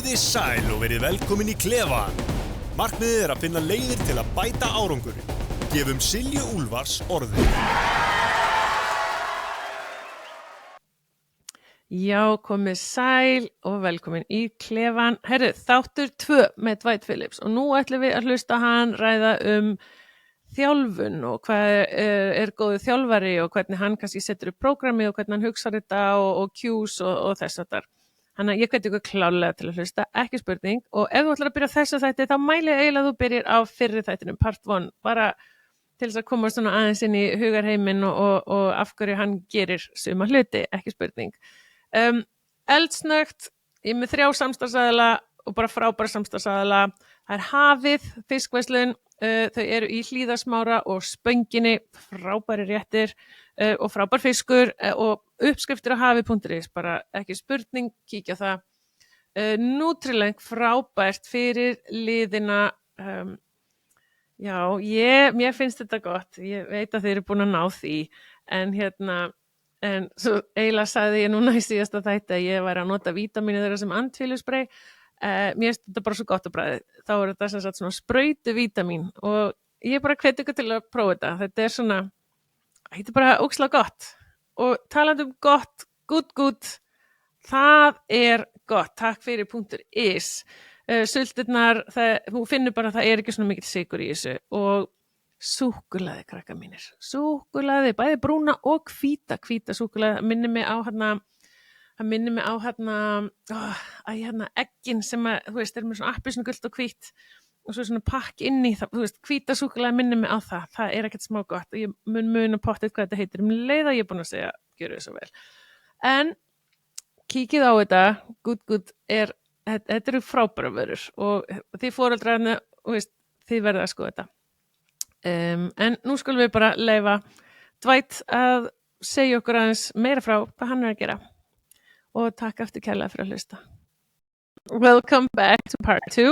Komiði sæl og verið velkomin í klefan. Markmiðið að finna leiðir til að bæta árangurinn. Gefum Silju Úlfars orðið. Já, komið sæl og velkomin í klefan. Herru, þáttur 2 með Dwight Phillips og nú ætlum við að hlusta hann ræða þjálfun og hvað góðu þjálfari og hvernig hann kannski setur upp prógrami og hvernig hann hugsar þetta og cues og þess að þar. Þannig að ég hveti ykkur klárlega til að hlusta, ekki spurning. Og ef þú ætlar að byrja þessu þætti, þá mæli ég eiginlega að þú byrjir á fyrri þættinum, part 1, bara til þess að koma svona aðeins inn í hugarheiminn og af hverju hann gerir suma hluti, ekki spurning. Eldsnögt, ég er með 3 samstarfsaðila og bara frábæra samstarfsaðila. Það er Hafið, fiskverslun, þau eru í Hlíðasmára og Spönginni, frábæri réttir og frábær fiskur og uppskriftir á hafi.is, bara ekki spurning, kíkja það. Nutrileng, frábært fyrir liðina. Já, mér finnst þetta gott, ég veit að þið eru búin að ná því, en svo eiginlega sagði ég núna í síðasta þætti að ég væri að nota vítamínu þeirra sem andfýlusspray. Mér finnst þetta bara svo gott á bragðið. Þá er þetta sem sagt svona sprautu vítamín og ég bara hveti ykkur til að prófa þetta. Þetta er svona, þetta er bara ógeðslega gott. Og talandi gott, good, það er gott. Takk fyrir .is. Sulturnar, þú finnur bara að það er ekki svona mikið sykur í þessu og súkkulaði, krakka mínir. Súkkulaði, bæði brúna og hvíta súkkulaði. Það minnir mig á eggin sem að, þú veist, er með svona appelsínugult og hvít og svo svona pakk inn í það, þú veist, hvíta súkkulaði minnir mig á það. Það er ekkert smá gott og ég mun pottið hvað þetta heitir. Leið að ég er búin að segja, gjöru þið svo vel. En kíkið á þetta, good, þetta eru frábæra vörur og þið foreldrarnir, þú veist, þið verða að skoða þetta. En nú skulum við bara leyfa Dwight að segja okkur aðeins meira frá hvað hann er að gera. Og takk aftur kærlega fyrir að hlusta. Welcome back to part 2.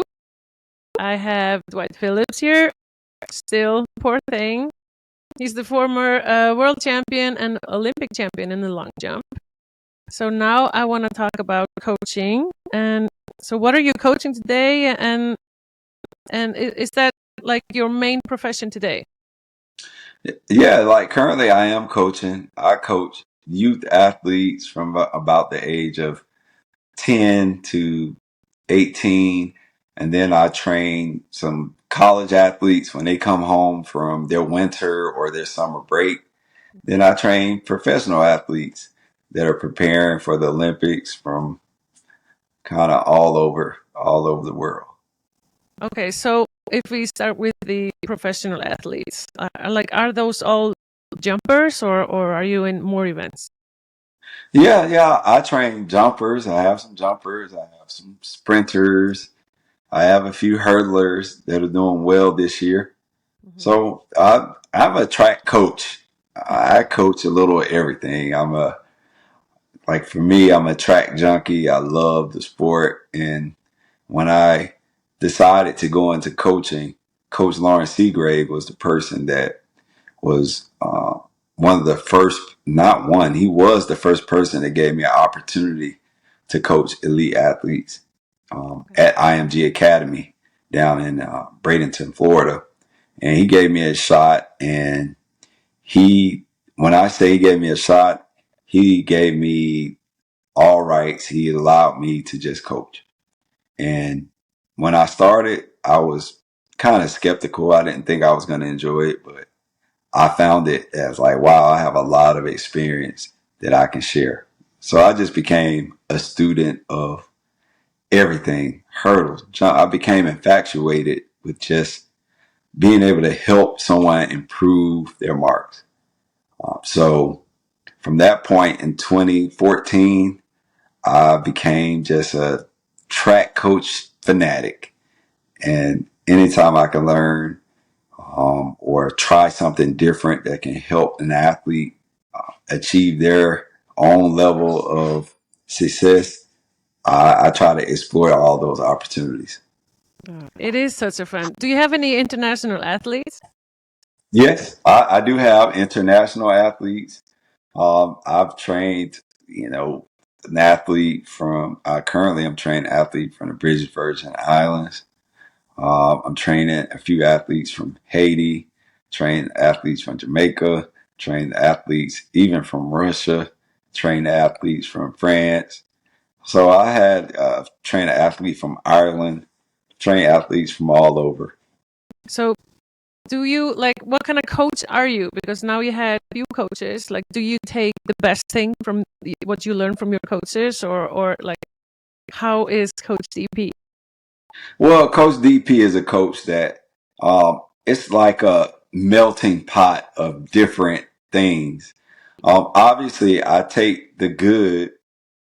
I have Dwight Phillips here. Still, poor thing. He's the former world champion and Olympic champion in the long jump. So now I want to talk about coaching. And so what are you coaching today? And is that like your main profession today? Yeah, like currently I am coaching. I coach youth athletes from about the age of 10 to 18. And then I train some college athletes when they come home from their winter or their summer break. Then I train professional athletes that are preparing for the Olympics from kind of all over the world. Okay, so if we start with the professional athletes, are those all jumpers or are you in more events? Yeah. I train jumpers. I have some jumpers. I have some sprinters. I have a few hurdlers that are doing well this year. Mm-hmm. So I'm a track coach. I coach a little of everything. For me, I'm a track junkie. I love the sport. And when I decided to go into coaching, Coach Lawrence Seagrave was the person that was one of the first, he was the first person that gave me an opportunity to coach elite athletes at IMG Academy down in Bradenton, Florida. And he gave me a shot. And when I say he gave me a shot, he gave me all rights. He allowed me to just coach. And when I started, I was kind of skeptical. I didn't think I was going to enjoy it, but I found it as like, wow, I have a lot of experience that I can share. So I just became a student of everything, hurdles. I became infatuated with just being able to help someone improve their marks. So from that point in 2014, I became just a track coach fanatic. And anytime I can learn or try something different that can help an athlete achieve their own level of success, I try to explore all those opportunities. It is such a fun. Do you have any international athletes? Yes, I do have international athletes. I've trained, an athlete from, currently I'm training athlete from the British Virgin Islands. I'm training a few athletes from Haiti, training athletes from Jamaica, training athletes even from Russia, training athletes from France. So I had trained an athlete from Ireland, trained athletes from all over. So do you, like, what kind of coach are you? Because now you had a few coaches. Like, do you take the best thing from what you learn from your coaches, or like, how is Coach DP? Well, Coach DP is a coach that it's like a melting pot of different things. Obviously, I take the good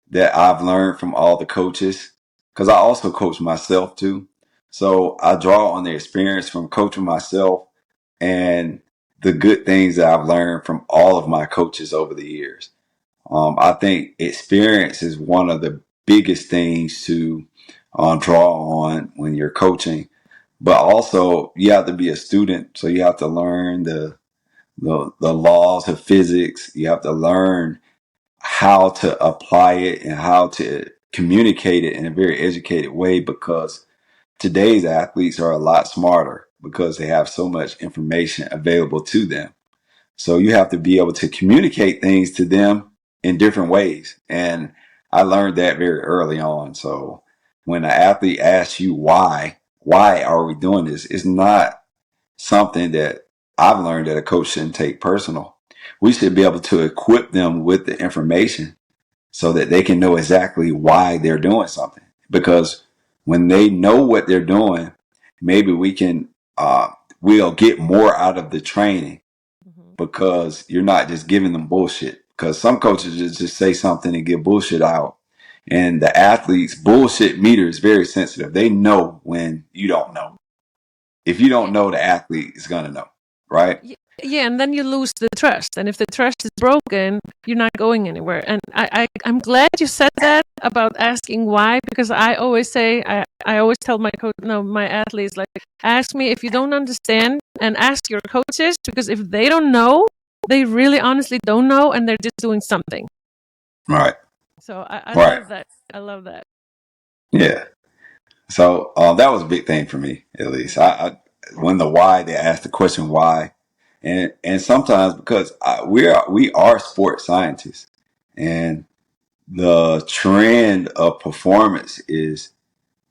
that I've learned from all the coaches because I also coach myself too. So I draw on the experience from coaching myself and the good things that I've learned from all of my coaches over the years. I think experience is one of the biggest things to draw on when you're coaching, but also you have to be a student. So you have to learn the laws of physics. You have to learn how to apply it and how to communicate it in a very educated way, because today's athletes are a lot smarter because they have so much information available to them. So you have to be able to communicate things to them in different ways. And I learned that very early on. So when an athlete asks you why are we doing this? It's not something that I've learned that a coach shouldn't take personal. We should be able to equip them with the information so that they can know exactly why they're doing something. Because when they know what they're doing, maybe we'll get more out of the training because you're not just giving them bullshit. Because some coaches just say something and give bullshit out. And the athlete's bullshit meter is very sensitive. They know when you don't know. If you don't know, the athlete is going to know, right? Yeah, and then you lose the trust. And if the trust is broken, you're not going anywhere. And I'm glad you said that about asking why, because I always say, I always tell my coach, no, my athletes, like, ask me if you don't understand and ask your coaches, because if they don't know, they really honestly don't know and they're just doing something. Right. So I Right. love that. I love that. Yeah. So that was a big thing for me, at least. When the why, they asked the question why, and sometimes because we are sports scientists, and the trend of performance is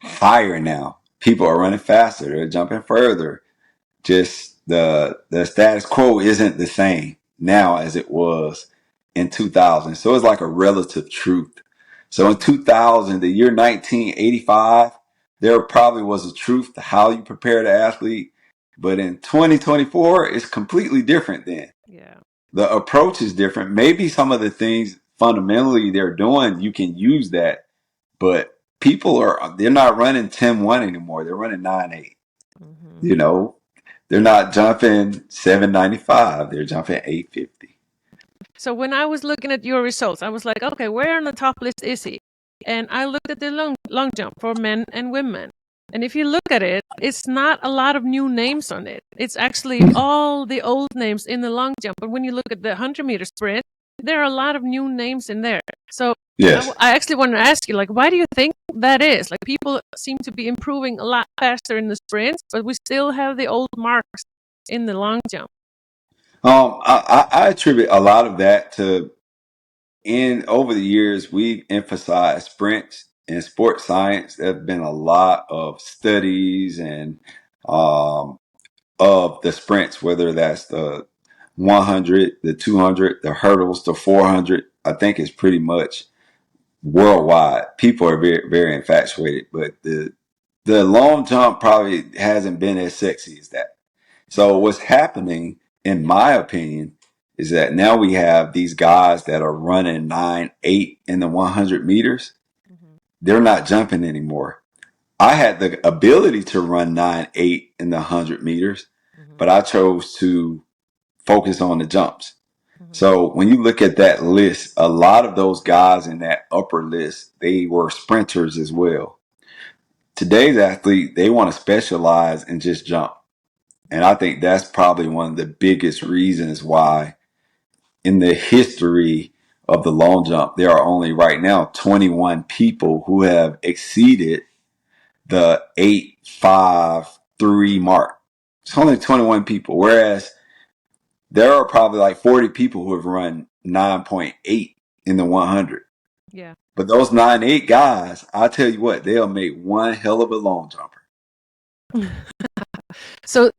higher now. People are running faster, they're jumping further. Just the status quo isn't the same now as it was in 2000. So it's like a relative truth. So in 2000, the year 1985, there probably was a truth to how you prepare the athlete. But in 2024, it's completely different then. Yeah. The approach is different. Maybe some of the things fundamentally they're doing, you can use that. But they're not running 10-1 anymore. They're running 9-8. You know, they're not jumping 795. They're jumping 850. So when I was looking at your results, I was like, okay, where on the top list is he? And I looked at the long jump for men and women. And if you look at it, it's not a lot of new names on it. It's actually all the old names in the long jump. But when you look at the 100-meter sprint, there are a lot of new names in there. So Yes. I actually want to ask you, like, why do you think that is? Like, people seem to be improving a lot faster in the sprints, but we still have the old marks in the long jump. I attribute a lot of that to, over the years, we've emphasized sprints in sports science. There have been a lot of studies and of the sprints, whether that's the 100, the 200, the hurdles, the 400. I think it's pretty much worldwide. People are very, very infatuated, but the long jump probably hasn't been as sexy as that. So what's happening, in my opinion, is that now we have these guys that are running 9-8 in the 100 meters. They're not jumping anymore. I had the ability to run 9-8 in the 100 meters, but I chose to focus on the jumps. So when you look at that list, a lot of those guys in that upper list, they were sprinters as well. Today's athlete, they want to specialize and just jump. And I think that's probably one of the biggest reasons why in the history of the long jump, there are only right now 21 people who have exceeded the 8.53 mark. It's only 21 people, whereas there are probably like 40 people who have run 9.8 in the 100. Yeah. But those 9.8 guys, I tell you what, they'll make one hell of a long jumper. So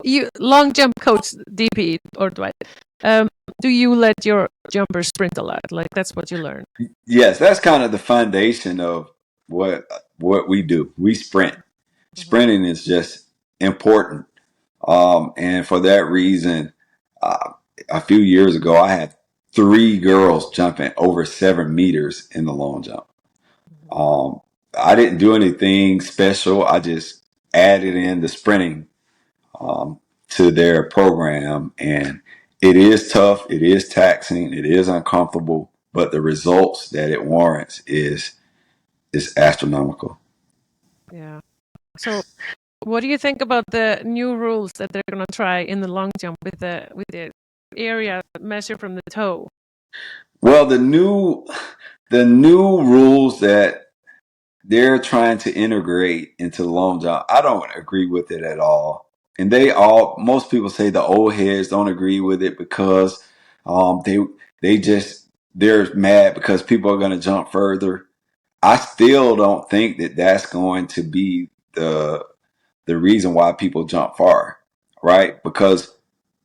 you long jump coach DP or Dwight. Do you let your jumpers sprint a lot? Like that's what you learn? Yes, that's kind of the foundation of what we do. We sprint. Sprinting is just important. And for that reason, a few years ago, I had 3 girls jumping over 7 meters in the long jump. I didn't do anything special. I just added in the sprinting to their program. And it is tough. It is taxing. It is uncomfortable. But the results that it warrants is astronomical. Yeah. So what do you think about the new rules that they're going to try in the long jump with the area measure from the toe? Well, the new rules that they're trying to integrate into the long jump, I don't agree with it at all. And most people say the old heads don't agree with it because they're mad because people are going to jump further. I still don't think that that's going to be the reason why people jump far, right? Because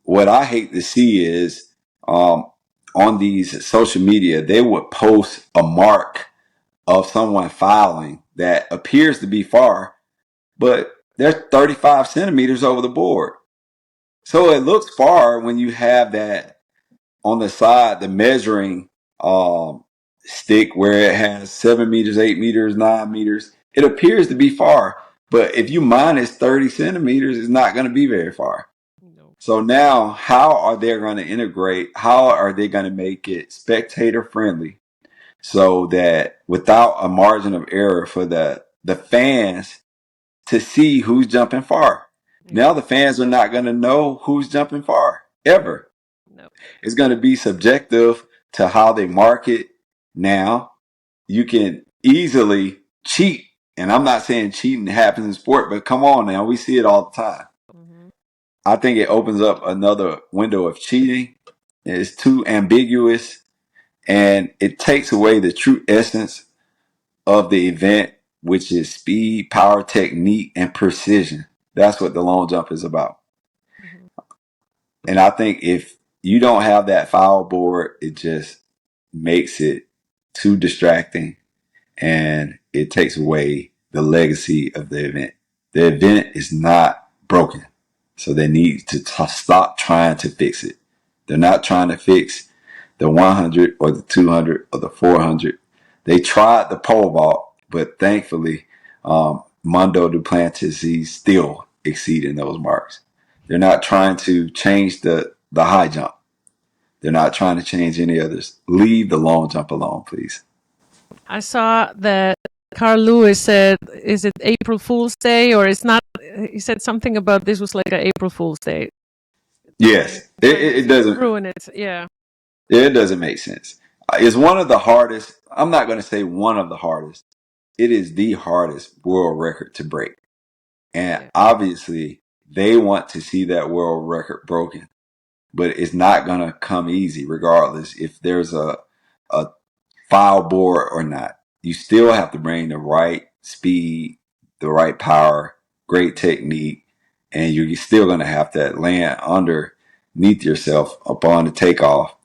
what I hate to see is on these social media, they would post a mark of someone filing that appears to be far, but they're 35 centimeters over the board. So it looks far when you have that on the side, the measuring stick where it has 7 meters, 8 meters, 9 meters. It appears to be far, but if you minus 30 centimeters, it's not going to be very far. No. So now how are they going to integrate? How are they going to make it spectator friendly so that without a margin of error for the fans to see who's jumping far? Now the fans are not going to know who's jumping far ever. No. It's going to be subjective to how they market. Now you can easily cheat. And I'm not saying cheating happens in sport, but come on now, we see it all the time. I think it opens up another window of cheating. It's too ambiguous and it takes away the true essence of the event, which is speed, power, technique, and precision. That's what the long jump is about. And I think if you don't have that foul board, it just makes it too distracting and it takes away the legacy of the event. The event is not broken. So they need to stop trying to fix it. They're not trying to fix the 100 or the 200 or the 400. They tried the pole vault, but thankfully, Mondo Duplantis, he's still exceeding those marks. They're not trying to change the high jump. They're not trying to change any others. Leave the long jump alone, please. I saw that Carl Lewis said, is it April Fool's Day or it's not? He said something about this was like an April Fool's Day. Yes, it doesn't ruin it. Yeah. It doesn't make sense. It's one of the hardest. I'm not going to say one of the hardest. It is the hardest world record to break. And obviously they want to see that world record broken, but it's not going to come easy regardless if there's a foul board or not. You still have to bring the right speed, the right power, great technique, and you're still going to have to land underneath yourself upon the takeoff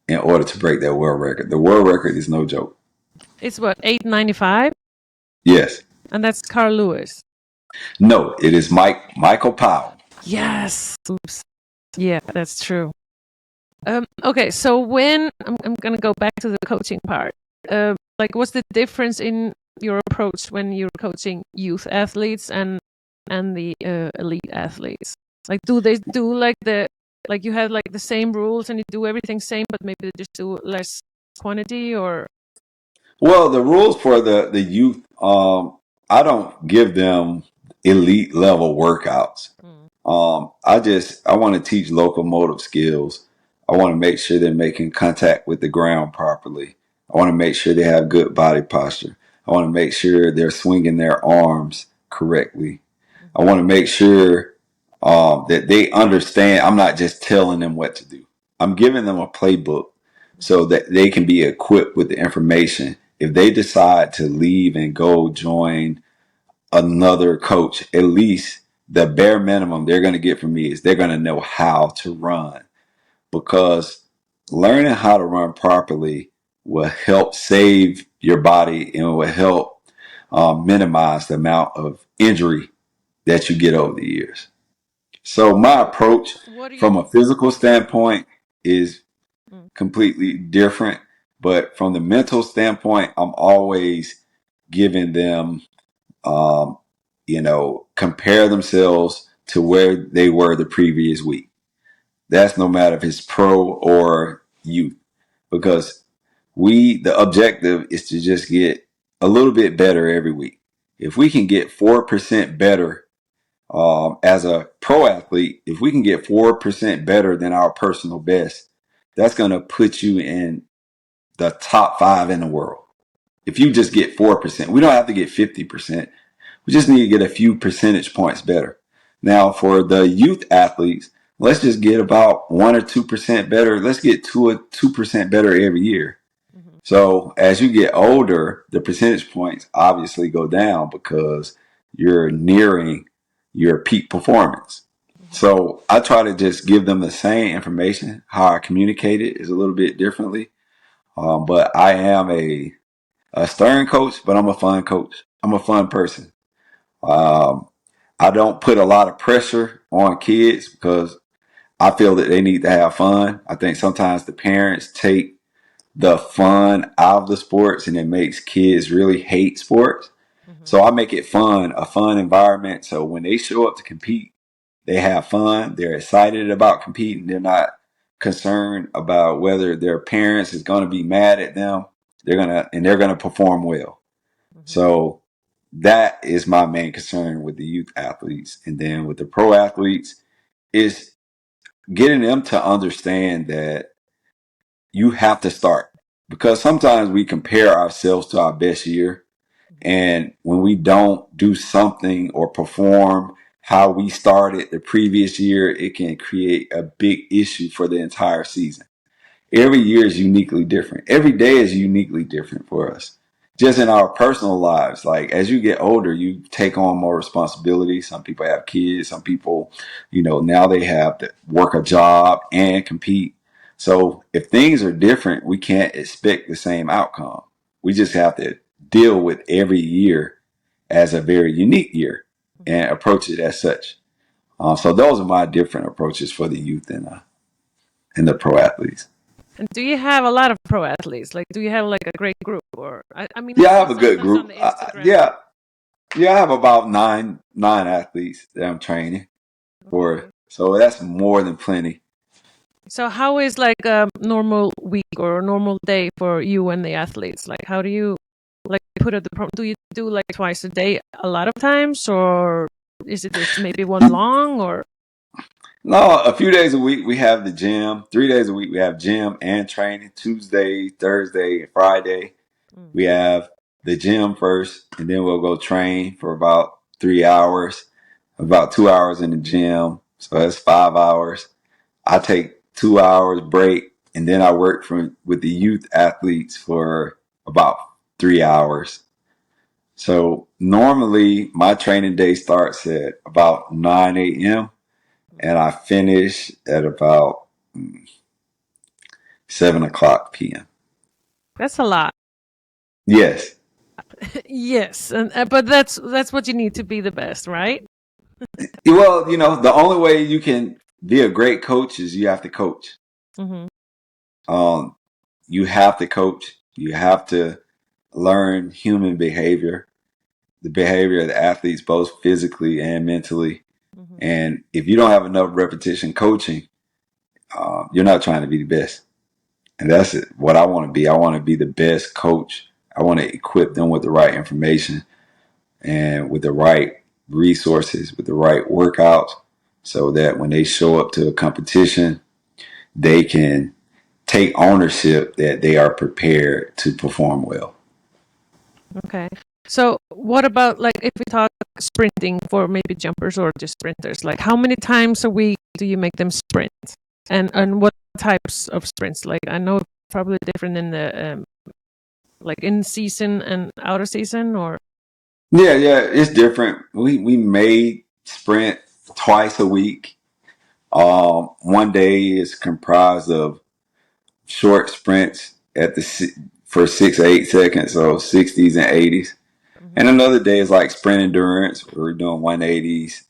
in order to break that world record. The world record is no joke. It's what, 895? Yes. And that's Carl Lewis. No, it is Michael Powell. Yes. Oops. Yeah, that's true. Okay, so when I'm gonna go back to the coaching part. Like, what's the difference in your approach when you're coaching youth athletes and the elite athletes? Like, do they do like you have like the same rules and you do everything same, but maybe they just do less quantity or? Well, the rules for the youth, I don't give them elite level workouts. I want to teach locomotive skills. I want to make sure they're making contact with the ground properly. I want to make sure they have good body posture. I want to make sure they're swinging their arms correctly. I want to make sure that they understand. I'm not just telling them what to do. I'm giving them a playbook so that they can be equipped with the information. If they decide to leave and go join another coach, at least the bare minimum they're going to get from me is they're going to know how to run, because learning how to run properly will help save your body and will help minimize the amount of injury that you get over the years. So my approach from a physical standpoint is completely different, but from the mental standpoint, I'm always giving them, compare themselves to where they were the previous week. That's no matter if it's pro or youth, because the objective is to just get a little bit better every week. If we can get 4% better as a pro athlete, if we can get 4% better than our personal best, that's going to put you in the top 5 in the world. If you just get 4%, we don't have to get 50%. We just need to get a few percentage points better. Now, for the youth athletes, let's just get about 1 or 2% better. Let's get 2% better every year. Mm-hmm. So as you get older, the percentage points obviously go down because you're nearing your peak performance. Mm-hmm. So I try to just give them the same information. How I communicate it is a little bit differently. But I am a stern coach, but I'm a fun coach. I'm a fun person. I don't put a lot of pressure on kids because I feel that they need to have fun. I think sometimes the parents take the fun out of the sports and it makes kids really hate sports. Mm-hmm. So I make it fun, a fun environment. So when they show up to compete, they have fun. They're excited about competing. They're not concerned about whether their parents is going to be mad at them. They're going to perform well. Mm-hmm. So that is my main concern with the youth athletes. And then with the pro athletes is getting them to understand that you have to start, because sometimes we compare ourselves to our best year. And when we don't do something or perform how we started the previous year, it can create a big issue for the entire season. Every year is uniquely different. Every day is uniquely different for us. Just in our personal lives, like as you get older, you take on more responsibility. Some people have kids. Some people, now they have to work a job and compete. So if things are different, we can't expect the same outcome. We just have to deal with every year as a very unique year and approach it as such. So those are my different approaches for the youth and the pro athletes. And do you have a lot of pro athletes? Like, do you have like a great group? Or I have a good group. I have about nine athletes that I'm training for. So that's more than plenty. So how is like a normal week or a normal day for you and the athletes? Like, how do you like put it? Do you do like twice a day a lot of times, or is it just maybe one long or? No, a few days a week we have the gym. 3 days a week we have gym and training. Tuesday, Thursday, and Friday. We have the gym first, and then we'll go train for about 3 hours, about 2 hours in the gym. So that's 5 hours. I take 2 hours break, and then I work with the youth athletes for about 3 hours. So normally my training day starts at about 9 a.m. and I finish at about 7 o'clock p.m. That's a lot. Yes. Yes, but that's what you need to be the best, right? Well, the only way you can be a great coach is you have to coach. Mm-hmm. You have to coach. You have to learn human behavior, the behavior of the athletes, both physically and mentally. Mm-hmm. And if you don't have enough repetition coaching, you're not trying to be the best. And that's what I want to be. I want to be the best coach. I want to equip them with the right information and with the right resources, with the right workouts, so that when they show up to a competition, they can take ownership that they are prepared to perform well. Okay. So what about, like, if we talk sprinting for maybe jumpers or just sprinters, like how many times a week do you make them sprint? And what types of sprints? Like, I know it's probably different in the like in season and out of season, or Yeah, it's different. We may sprint twice a week. One day is comprised of short sprints for 6 to 8 seconds, so 60s and 80s. And another day is like sprint endurance. We're doing 180s,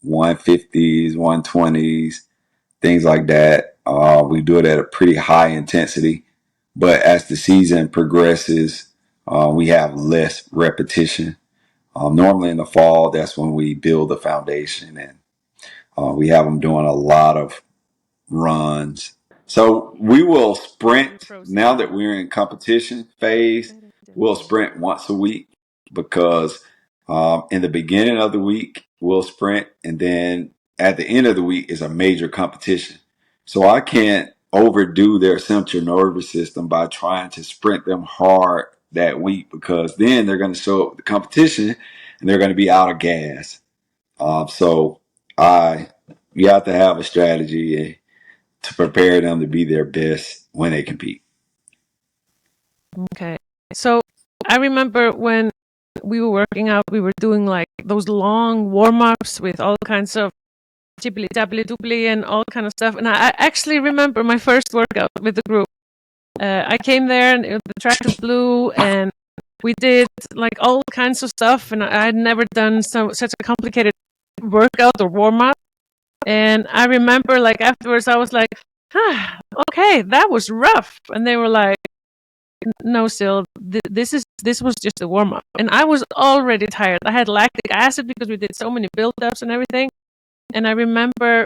150s, 120s, things like that. We do it at a pretty high intensity. But as the season progresses, we have less repetition. Normally in the fall, that's when we build the foundation, and we have them doing a lot of runs. So we will sprint now that we're in competition phase. We'll sprint once a week because in the beginning of the week, we'll sprint. And then at the end of the week is a major competition. So I can't overdo their central nervous system by trying to sprint them hard that week, because then they're going to show up at the competition and they're going to be out of gas. So you have to have a strategy to prepare them to be their best when they compete. Okay. So I remember when we were working out, we were doing like those long warm-ups with all kinds of jibbly dabbly doobly and all kind of stuff. And I actually remember my first workout with the group. I came there and the track was blue, and we did like all kinds of stuff, and I had never done such a complicated workout or warm-up. And I remember, like, afterwards I was like, okay, that was rough. And they were like, no, Sil, this was just a warm-up. And I was already tired. I had lactic acid because we did so many build-ups and everything. And I remember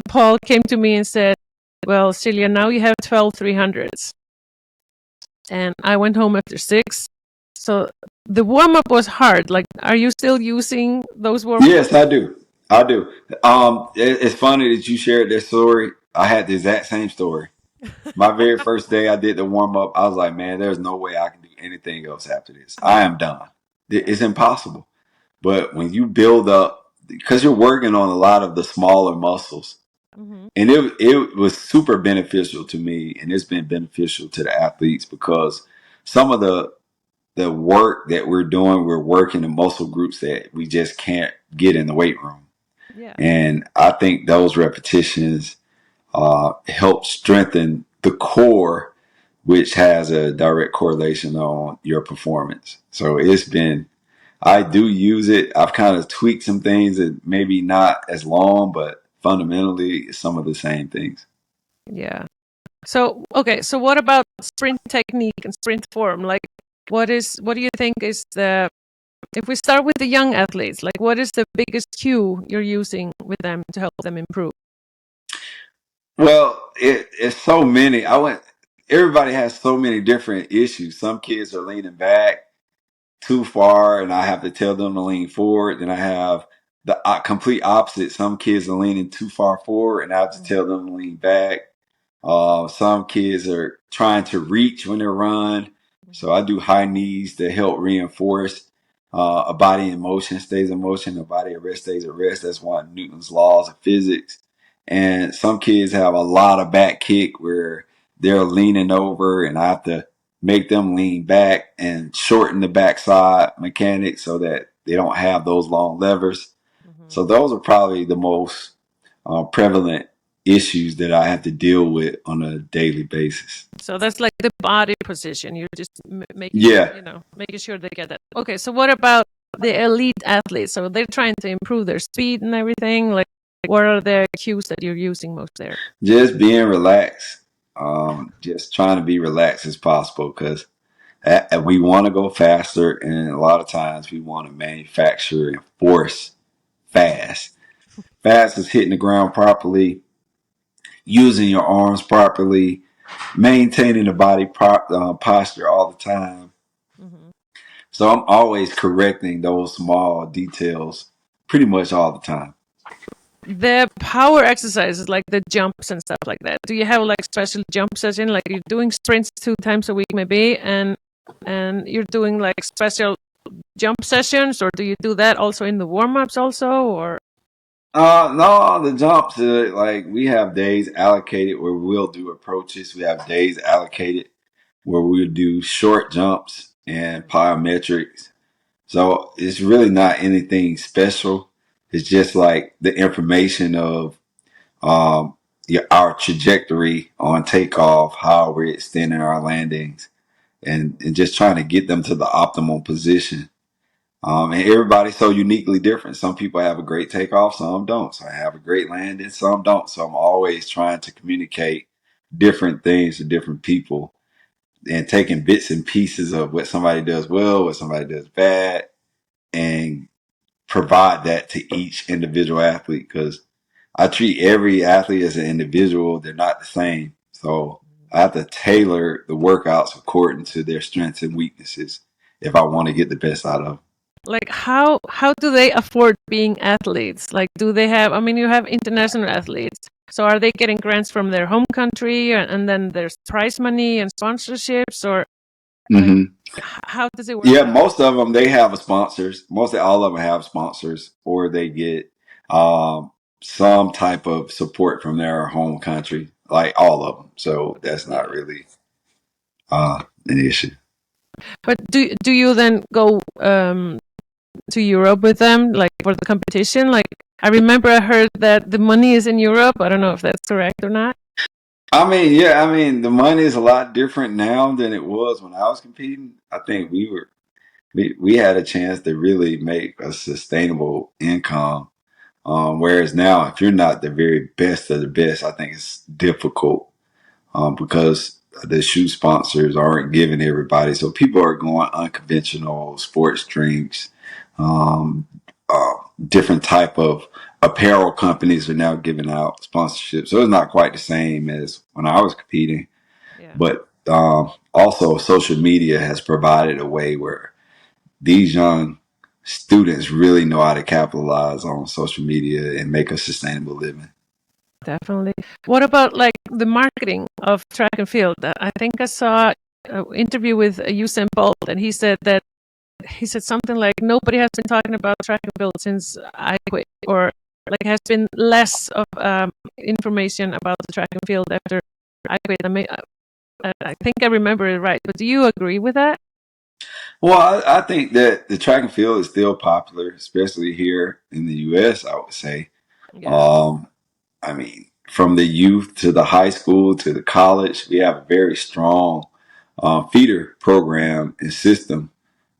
Paul came to me and said, well, Celia, now you have 12 300s. And I went home after 6. So the warm-up was hard. Like, are you still using those warm-ups? Yes, I do. It's funny that you shared that story. I had the exact same story. My very first day I did the warm-up, I was like, man, there's no way I can do anything else after this. I am done. It's impossible. But when you build up, because you're working on a lot of the smaller muscles, and it was super beneficial to me, and it's been beneficial to the athletes, because some of the work that we're doing, we're working in muscle groups that we just can't get in the weight room. Yeah. And I think those repetitions help strengthen the core, which has a direct correlation on your performance. So I do use it. I've kind of tweaked some things that maybe not as long, but fundamentally some of the same things. Yeah. So, okay. So what about sprint technique and sprint form? Like, what do you think is if we start with the young athletes, like what is the biggest cue you're using with them to help them improve? Well, it's so many. Everybody has so many different issues. Some kids are leaning back too far, and I have to tell them to lean forward. Then I have the complete opposite. Some kids are leaning too far forward, and I have to tell them to lean back. Some kids are trying to reach when they run. So I do high knees to help reinforce a body in motion stays in motion, a body at rest stays at rest. That's one of Newton's laws of physics. And some kids have a lot of back kick where they're leaning over, and I have to make them lean back and shorten the backside mechanics so that they don't have those long levers. So those are probably the most prevalent issues that I have to deal with on a daily basis. So that's like the body position. You're just making sure they get that. Okay, so what about the elite athletes? So they're trying to improve their speed and everything. Like, what are the cues that you're using most there? Just being relaxed. Just trying to be relaxed as possible, because we want to go faster, and a lot of times we want to manufacture and force fast. Fast is hitting the ground properly, using your arms properly, maintaining the body posture all the time. So I'm always correcting those small details pretty much all the time. the power exercises, like the jumps and stuff like that, do you have like special jump session, like you're doing sprints 2 times a week maybe, and you're doing like special jump sessions, or do you do that also in the warm-ups also, or? No, the jumps, like we have days allocated where we'll do approaches. We have days allocated where we'll do short jumps and plyometrics. So it's really not anything special. It's just like the information of our trajectory on takeoff, how we're extending our landings, and just trying to get them to the optimal position. And everybody's so uniquely different. Some people have a great takeoff, some don't. So I have a great landing, some don't. So I'm always trying to communicate different things to different people and taking bits and pieces of what somebody does well, what somebody does bad, and provide that to each individual athlete, because I treat every athlete as an individual. They're not the same. So I have to tailor the workouts according to their strengths and weaknesses if I want to get the best out of them. Like how do they afford being athletes? Like, do they have, I mean, you have international athletes. So are they getting grants from their home country, and then there's prize money and sponsorships, or like, how does it work? Yeah, most of them, they have sponsors. Mostly all of them have sponsors, or they get some type of support from their home country, like all of them. So that's not really an issue. But do you then go to Europe with them, like for the competition? Like, I remember I heard that the money is in Europe. I don't know if that's correct or not. I mean, the money is a lot different now than it was when I was competing. I think we had a chance to really make a sustainable income. Whereas now, if you're not the very best of the best, I think it's difficult because the shoe sponsors aren't giving everybody. So people are going unconventional sports drinks, different type of apparel companies are now giving out sponsorships. So it's not quite the same as when I was competing. Yeah. But also social media has provided a way where these young students really know how to capitalize on social media and make a sustainable living. Definitely. What about like the marketing of track and field? I think I saw an interview with Usain Bolt, and he said something like, nobody has been talking about track and field since I quit, or like has been less of information about the track and field after I quit. I think I remember it right, but do you agree with that? Well, I think that the track and field is still popular, especially here in the U.S., I would say. Yeah. I mean, from the youth to the high school to the college, we have a very strong feeder program and system,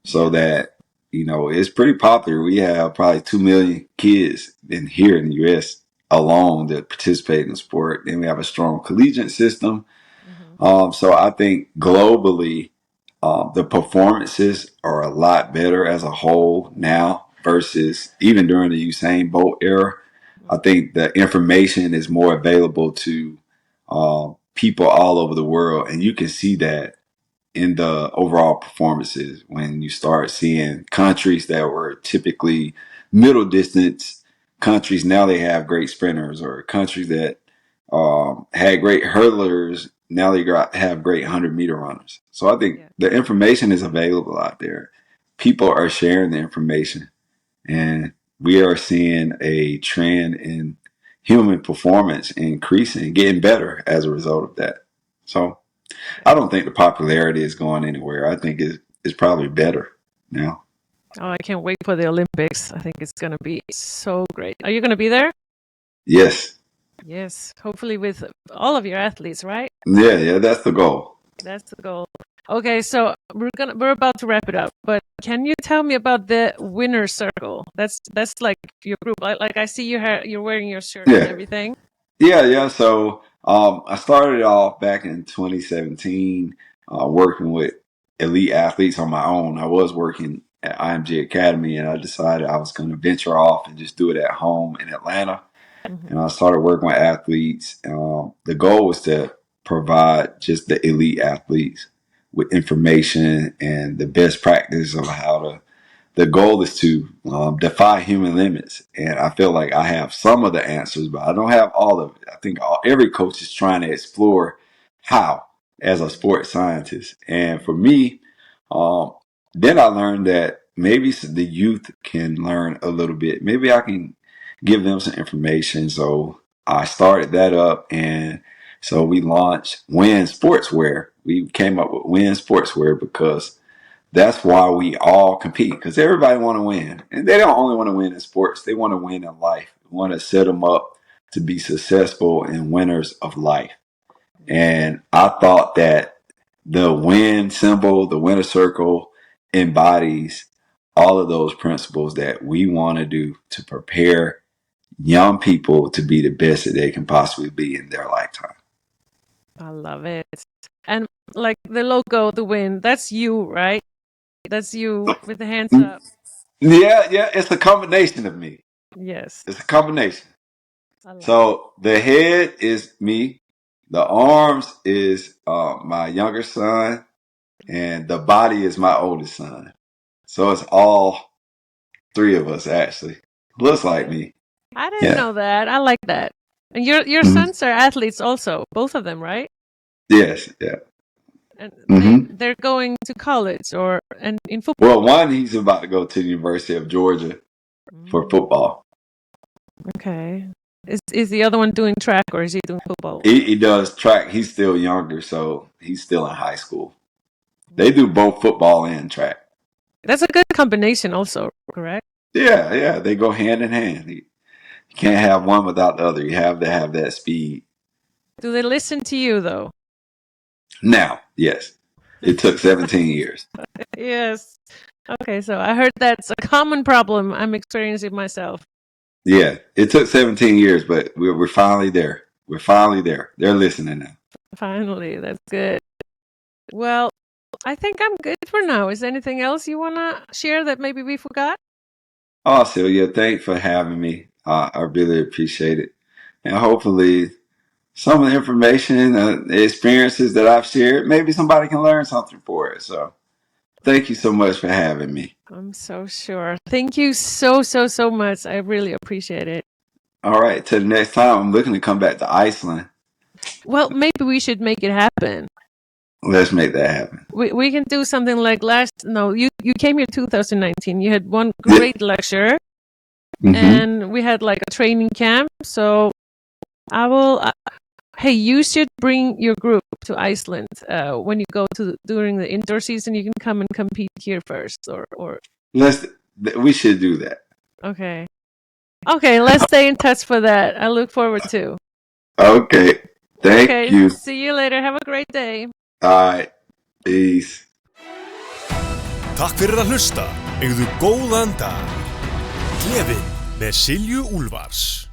so that, you know, it's pretty popular. We have probably 2 million kids here in the U.S. alone that participate in the sport. Then we have a strong collegiate system. So I think globally, the performances are a lot better as a whole now versus even during the Usain Bolt era. I think the information is more available to people all over the world, and you can see that in the overall performances when you start seeing countries that were typically middle distance countries. Now they have great sprinters, or countries that had great hurdlers. Now they have great 100-meter runners. So I think the information is available out there. People are sharing the information, and we are seeing a trend in human performance increasing, getting better as a result of that. So I don't think the popularity is going anywhere. I think it's probably better now. Oh, I can't wait for the Olympics. I think it's going to be so great. Are you going to be there? Yes. Yes, hopefully with all of your athletes, right? Yeah, that's the goal. That's the goal. Okay, so we're about to wrap it up, but can you tell me about the winner circle? That's like your group. Like I see you're wearing your shirt and everything. Yeah. So I started off back in 2017 working with elite athletes on my own. I was working at IMG Academy, and I decided I was going to venture off and just do it at home in Atlanta. And I started working with athletes. The goal was to provide just the elite athletes with information and the best practice of how to the goal is to defy human limits. And I feel like I have some of the answers, but I don't have all of it. I think every coach is trying to explore how as a sports scientist. And for me, then I learned that maybe the youth can learn a little bit. Maybe I can give them some information. So I started that up, and so we launched Win Sportswear. We came up with Win Sportswear because that's why we all compete, because everybody want to win. And they don't only want to win in sports, they want to win in life. We want to set them up to be successful and winners of life. And I thought that the win symbol, the winner circle, embodies all of those principles that we want to do to prepare young people to be the best that they can possibly be in their lifetime. I love it. And like the logo, the win, that's you, right? That's you with the hands up. Yeah, it's a combination of me. Yes. It's a combination. I love So the head is me, the arms is my younger son, and the body is my oldest son. So it's all three of us, actually. Looks like me. I didn't know that. I like that. And your sons are athletes also, both of them, right? Yes, yeah. And they're going to college and in football. Well, one, he's about to go to the University of Georgia for football. Okay. Is the other one doing track, or is he doing football? He does track. He's still younger, so he's still in high school. They do both football and track. That's a good combination also, correct? Yeah. They go hand in hand. You can't have one without the other. You have to have that speed. Do they listen to you, though? Now, yes. It took 17 years. Yes. Okay, so I heard that's a common problem. I'm experiencing myself. Yeah, it took 17 years, but we're finally there. We're finally there. They're listening now. Finally, that's good. Well, I think I'm good for now. Is there anything else you want to share that maybe we forgot? Oh, Sylvia, thanks for having me. I really appreciate it. And hopefully some of the information, the experiences that I've shared, maybe somebody can learn something for it. So thank you so much for having me. I'm so sure. Thank you so much. I really appreciate it. All right. Till the next time, I'm looking to come back to Iceland. Well, maybe we should make it happen. Let's make that happen. We can do something like you came here 2019. You had one great lecture, and we had like a training camp. So I will. Hey, you should bring your group to Iceland when you go during the indoor season. You can come and compete here first, or we should do that. Okay. Let's stay in touch for that. I look forward to. Okay. Thank you. See you later. Have a great day. All right. Peace. Takk fyrir að hlusta. Eigðu góðan dag. Gleðin með Silju Úlfars.